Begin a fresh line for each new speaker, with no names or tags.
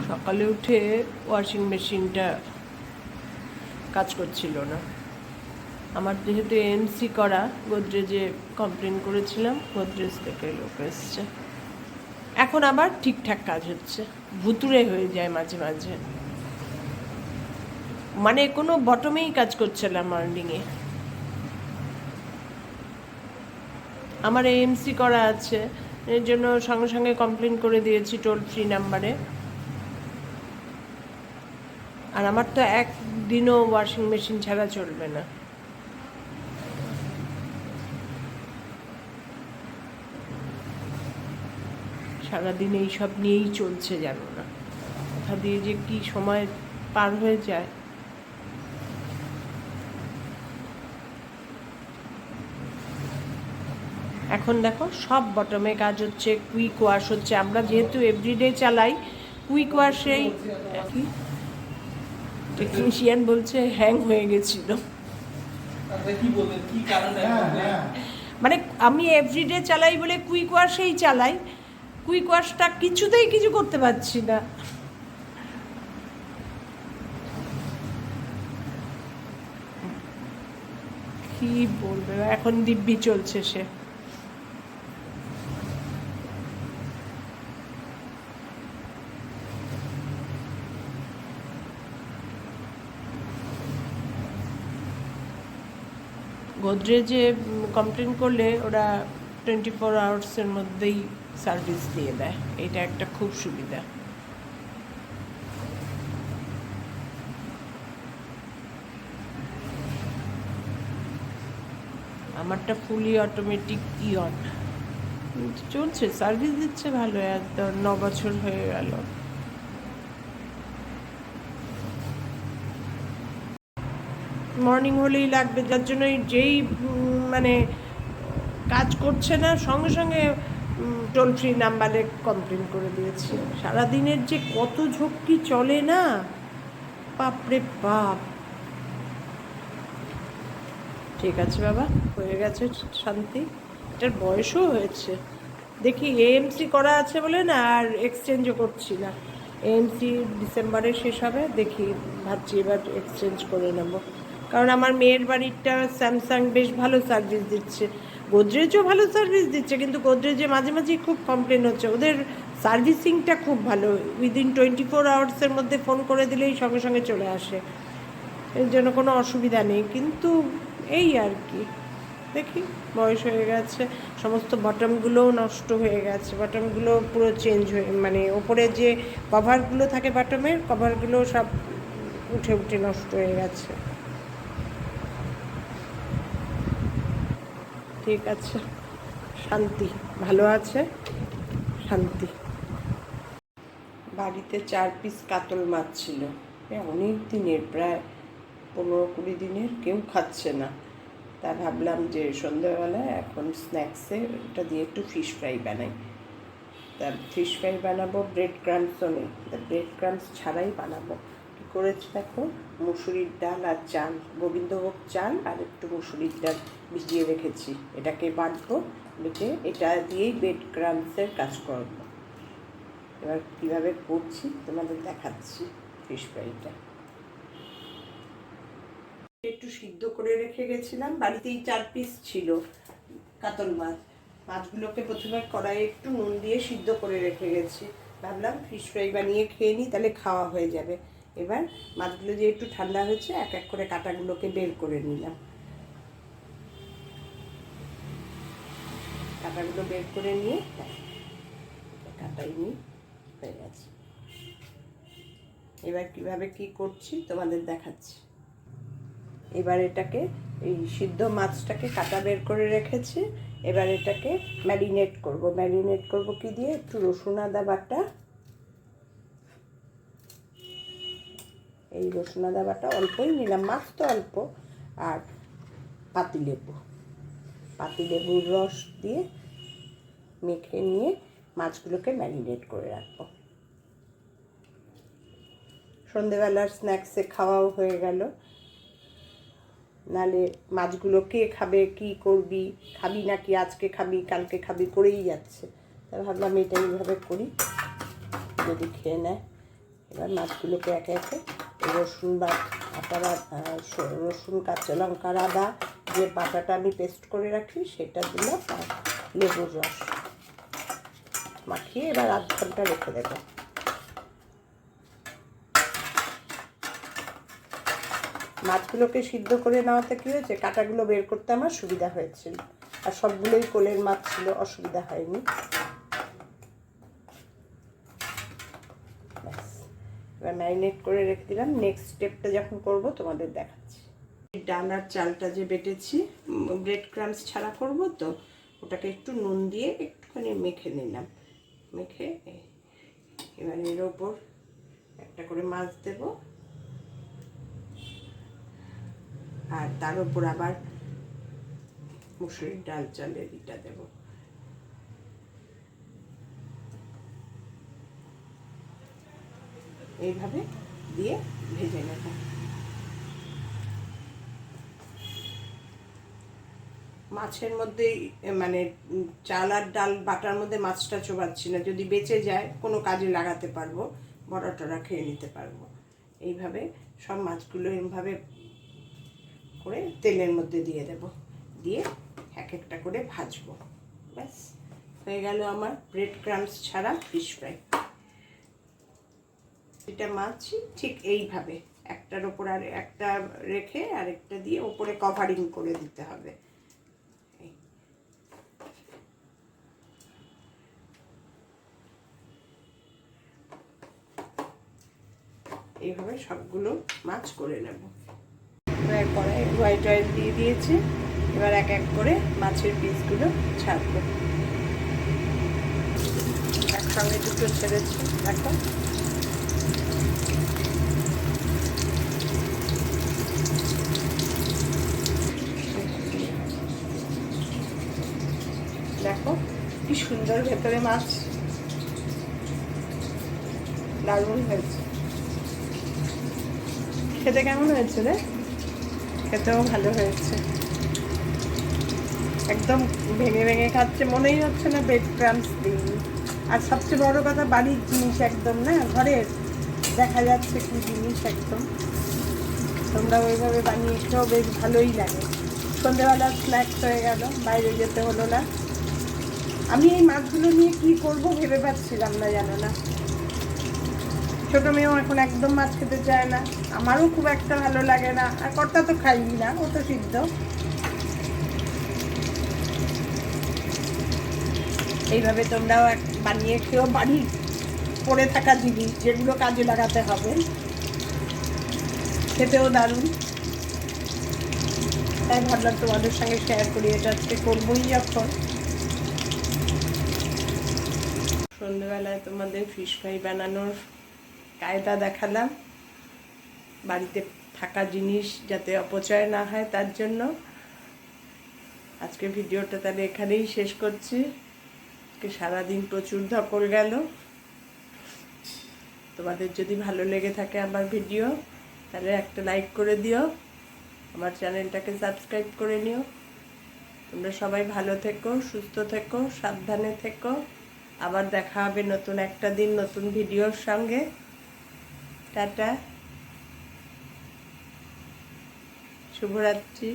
সকালে উঠে ওয়াশিং মেশিনটা কাজ করছিল না। আমার যেহেতু এমসি করা, গোদরেজে কমপ্লেন করেছিলাম, গোদরেজ থেকে লোক এসছে। এখন আবার ঠিকঠাক কাজ হচ্ছে, ভুতুড়ে হয়ে যায় মাঝে মাঝে, মানে কোনো বটমেই কাজ করছে না মর্নিংয়ে। আমার এমসি করা আছে, এর জন্য সঙ্গে সঙ্গে কমপ্লেন করে দিয়েছি টোল ফ্রি নাম্বারে। আর আমার তো একদিনও ওয়াশিং মেশিন ছাড়া চলবে না। সারাদিন এইসব নিয়েই চলছে, জানো না কোথা দিয়ে যে কি সময় পার হয়ে যায়। এখন দেখো সব বটমে কাজ হচ্ছে, কুইক ওয়াশ হচ্ছে। আমরা যেহেতু এভরিডে চালাই, কুইক ওয়াশেই কি টেকনিশিয়ান বলছে হ্যাং হয়ে গেছিল। মানে আমি এভরিডে চালাই বলে কুইক ওয়াশেই চালাই, কুইক ওয়াশটা কিছুতেই কিছু করতে পারছি না। কি বলবে, এখন দিব্যি চলছে সে। গোদরেজে কমপ্লেন করলে ওরা 24 আওয়ার্সের মধ্যেই সার্ভিস দিয়ে দেয়, এটা একটা খুব সুবিধা। আমারটা ফুলি অটোমেটিক ইয়ন চলছে, সার্ভিস দিচ্ছে ভালো। 9 বছর হয়ে গেল। মর্নিং হলেই লাগবে, যার জন্য যেই মানে কাজ করছে না সঙ্গে সঙ্গে টোল ফ্রি নাম্বারে কমপ্লেন করে দিয়েছি। সারাদিনের যে কত ঝক্কি চলে না, বাপরে বাপ। ঠিক আছে বাবা, হয়ে গেছে, শান্তি। এটার বয়সও হয়েছে। দেখি এএমসি করা আছে বলে না আর এক্সচেঞ্জও করছি না। এএমসি ডিসেম্বরে শেষ হবে, দেখি ভাবছি এবার এক্সচেঞ্জ করে নেব। কারণ আমার মেয়ের বাড়িটা স্যামসাং বেশ ভালো সার্ভিস দিচ্ছে, গোদরেজও ভালো সার্ভিস দিচ্ছে, কিন্তু গোদরেজে মাঝে মাঝেই খুব কমপ্লেন হচ্ছে। ওদের সার্ভিসিংটা খুব ভালো, উইদিন 24 আওয়ার্সের মধ্যে ফোন করে দিলেই সঙ্গে সঙ্গে চলে আসে, এর জন্য কোনো অসুবিধা নেই। কিন্তু এই আর কি, দেখি বয়স হয়ে গেছে, সমস্ত বটমগুলোও নষ্ট হয়ে গেছে, বটমগুলো পুরো চেঞ্জ হয়ে, মানে ওপরে যে কভারগুলো থাকে বটমের কভারগুলো সব উঠে উঠে নষ্ট হয়ে গেছে। ঠিক আছে, শান্তি ভালো আছে, শান্তি। বাড়িতে 4 পিস কাতল মাছ ছিল, অনেক দিনের, প্রায় 15-20 দিনের, কেউ খাচ্ছে না। তা ভাবলাম যে সন্ধ্যাবেলায় এখন স্ন্যাক্সে এটা দিয়ে একটু ফিশ ফ্রাই বানাই। তা ফিশ ফ্রাই বানাবো, ব্রেড ক্রাম্পসও নেই, তা ব্রেড ক্রাম্পস ছাড়াই বানাবো। কী করেছি দেখো, মুসুরির ডাল আর চাল, গোবিন্দভোগ চাল আর একটু মুসুরির ডাল ভিজিয়ে রেখেছি, এটাকে বাটবো, বেটে এটা দিয়েই ব্রেড ক্রাম্পসের কাজ করব। এবার কীভাবে করছি তোমাদের দেখাচ্ছি ফিশ ফ্রাইটা। একটু সিদ্ধ করে রেখে গেছিলাম, বাড়িতেই 4 পিস ছিল কাতল মাছ। মাছগুলোকে প্রথমে কড়াইয়ে একটু নুন দিয়ে সিদ্ধ করে রেখে গেছি, ভাবলাম ফিশ ফ্রাই বানিয়ে খেয়ে নিই, তাহলে খাওয়া হয়ে যাবে। এবার মাছগুলো যে একটু ঠান্ডা হয়েছে, এক এক করে কাঁটাগুলোকে বের করে নিলাম। কাঁটাগুলো বের করে নিয়ে কাটাই নিই, হয়ে গেছে। এবার কিভাবে কি করছি তোমাদের দেখাচ্ছি। এবার এটাকে, এই সিদ্ধ মাছটাকে কাটা বের করে রেখেছি, এবার এটাকে ম্যারিনেট করব। ম্যারিনেট করব কি দিয়ে, একটু রসুন আদা বাটা, এই রসুন আদা বাটা অল্পই নিলাম, মাছ তো অল্প, আর পাতিলেবুর রস দিয়ে মেখে নিয়ে মাছগুলোকে ম্যারিনেট করে রাখবো। সন্ধেবেলার স্ন্যাক্সে খাওয়াও হয়ে গেল। নালে মাছগুলো কে খাবে, কি করবি, খাবি নাকি আজকে খাবি কালকে খাবি করেই যাচ্ছে। তা ভাবলাম এটা এইভাবে করি, যদি খেয়ে নেয়। এবার মাছগুলোকে একে একে রসুন বা রসুন, কাঁচা লঙ্কার, আদা যে বাটাটা আমি পেস্ট করে রাখি সেটা দিলাম, আর লেবুর রস মাখিয়ে এবার আধ ঘন্টা রেখে দেবো। মাছগুলোকে সিদ্ধ করে নেওয়াতে কী হয়েছে, কাঁটাগুলো বের করতে আমার সুবিধা হয়েছিল, আর সবগুলোই কোলের মাছ ছিল, অসুবিধা হয়নি। এবার ম্যারিনেট করে রেখে দিলাম, নেক্সট স্টেপটা যখন করব তোমাদের দেখাচ্ছি। ডাল আর চালটা যে বেটেছি, ব্রেড ক্রাম্বস ছাড়া করব তো, ওটাকে একটু নুন দিয়ে একটুখানি মেখে নিলাম। মেখে এবার এর ওপর একটা করে মাছ দেব, আর তার উপর আবার মুসুরির ডাল চালের এটা দেব। এইভাবে দিয়ে ভেজে নেব। মাছের মধ্যে মানে চাল আর ডাল বাটার মধ্যে মাছটা চোবাচ্ছি না, যদি বেঁচে যায় কোনো কাজে লাগাতে পারবো, বড়া টড়া খেয়ে নিতে পারবো। এইভাবে সব মাছগুলো এরভাবে করে তেলের মধ্যে দিয়ে দেব, দিয়ে এক একটা করে ভাজবো। ব্যাস হয়ে গেল আমার ব্রেড ক্রাম্বস ছাড়া ফিশ ফ্রাই। এটা মাছই ঠিক এইভাবে একটার ওপর আর একটা রেখে আরেকটা দিয়ে ওপরে কভারিং করে দিতে হবে। এইভাবে সবগুলো মাছ করে নেব। এবার কড়াই হোয়াইট অয়েল দিয়ে দিয়েছি, এবার এক এক করে মাছের পিসগুলো ছাড়বো। একসঙ্গে দুটো ছেড়েছি, দেখো। দেখো কি সুন্দর ভেতরে মাছ, দারুণ হয়েছে। খেতে কেমন হয়েছে রে? খেতেও ভালো হয়েছে, একদম ভেঙে ভেঙে খাচ্ছে, মনেই হচ্ছে না ব্রেড ক্রাম্বস দিই। আর সবচেয়ে বড় কথা, বাড়ির জিনিস একদম, না ঘরের, দেখা যাচ্ছে কি জিনিস একদম। তোমরা ওইভাবে বানিয়ে খেয়েও বেশ ভালোই লাগে। সন্ধ্যেবেলা স্ন্যাক্স হয়ে গেল, বাইরে যেতে হলো না। আমি এই মাছগুলো নিয়ে কি করব ভেবে পাচ্ছিলাম না, জানো না। ছোটো মেয়েও এখন একদম মাছ খেতে চায় না, আমারও খুব একটা ভালো লাগে না, আর কর্তা তো খাইনি না, ও তো সিদ্ধ। এইভাবে তোমরাও বানিয়ে খেয়েও, বাড়ির পড়ে থাকা জিনিস যেগুলো কাজে লাগাতে হবে, খেতেও দারুণ। তাই ভাবলাম তোমাদের সঙ্গে শেয়ার করি, এটা আজকে করবোই যখন। সন্ধ্যেবেলায় তোমাদের ফিশ ফ্রাই বানানোর কায়দা দেখালাম, বাড়িতে থাকা জিনিস যাতে অপচয় না হয় তার জন্য। আজকে ভিডিওটা তাহলে এখানেই শেষ করছি। আজকে সারাদিন প্রচুর ধকল গেল। তোমাদের যদি ভালো লেগে থাকে আমার ভিডিও, তাহলে একটা লাইক করে দিও, আমার চ্যানেলটাকে সাবস্ক্রাইব করে নিও। তোমরা সবাই ভালো থেকো, সুস্থ থেকো, সাবধানে থেকো। আবার দেখা হবে নতুন একটা দিন নতুন ভিডিওর সঙ্গে। টাটা, শুভরাত্রি।